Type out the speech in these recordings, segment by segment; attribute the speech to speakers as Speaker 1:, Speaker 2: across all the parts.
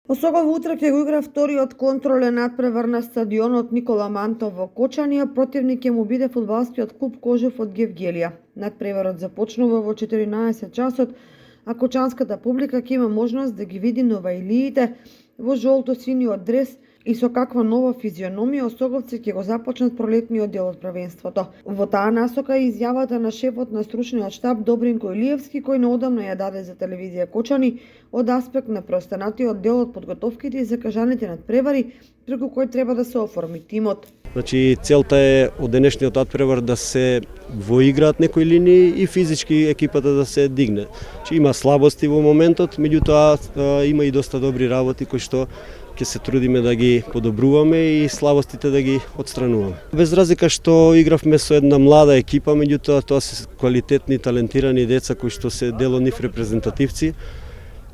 Speaker 1: Осогов утрак ќе го игра вториот контролен надпревар на стадионот Никола Мантов во Кочани, а противник ќе му биде фудбалскиот клуб Кожев од Гевгелија. Надпреварот започнува во 14 часот, а кочанската публика ќе има можност да ги види новаилиите во жолто-синиот дрес и со каква нова физиономија осоговци ќе го започнат пролетниот дел од првенството. Во таа насока е изјавата на шефот на стручниот штаб Добринко Илиевски, кој неодамна ја даде за телевизија Кочани од аспект на преостанатиот дел од подготовките и закажаните надпревари, преку кој треба да се оформи тимот.
Speaker 2: Значи, целта е од денешниот надпревар да се воиграат некои линии и физички екипата да се дигне. Значи, има слабости во моментот, меѓутоа има и доста добри работи кои што ќе се трудиме да ги подобруваме и слабостите да ги отстрануваме. Без разлика што игравме со една млада екипа, меѓутоа тоа се квалитетни, талентирани деца кои што се дел од нив репрезентативци.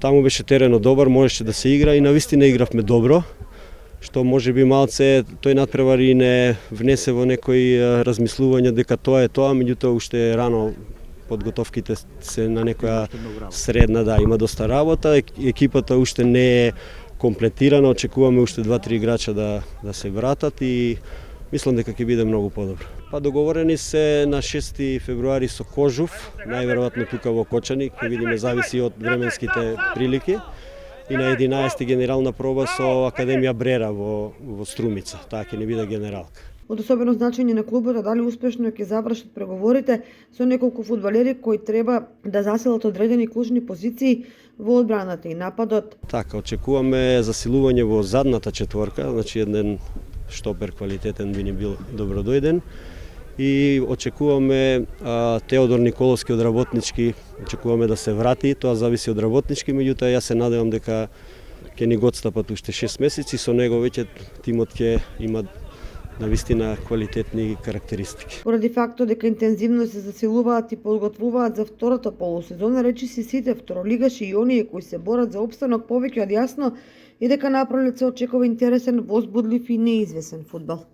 Speaker 2: Таму беше теренот добар, можеше да се игра и навистина игравме добро, што може би малце тој надпревар и не внесе во некои размислувања дека тоа е тоа, меѓутоа уште е рано, подготовките се на некоја средна, има доста работа, екипата уште не е комплетирана, очекуваме уште 2-3 играча да се вратат и мислам дека ќе биде многу подобро. Договорени се на 6 февруари со Кожув, најверојатно тука во Кочани, ќе видиме, зависи од временските прилики. И на 11 генерална проба со Академија Брера во Струмица, таа ќе не биде генералка.
Speaker 1: Од особено значење на клубот е дали успешно ќе завршат преговорите со неколку фудбалери кои треба да заселат одредени клучни позиции во одбраната и нападот.
Speaker 2: Така, очекуваме засилување во задната четворка, значи еден штопер квалитетен би ни бил добродојден. И очекуваме Теодор Николовски од Работнички, очекуваме да се врати, тоа зависи од Работнички, меѓутоа јас се надевам дека ќе ни го отстапат уште 6 месеци, со него веќе тимот ќе има навистина квалитетни карактеристики.
Speaker 1: Поради фактот дека интензивно се засилуваат и подготвуваат за втората полусезона, речиси сите второлигаши и оние кои се борат за опстанок повеќе од јасно и дека напролет се очекува интересен, возбудлив и неизвесен фудбал.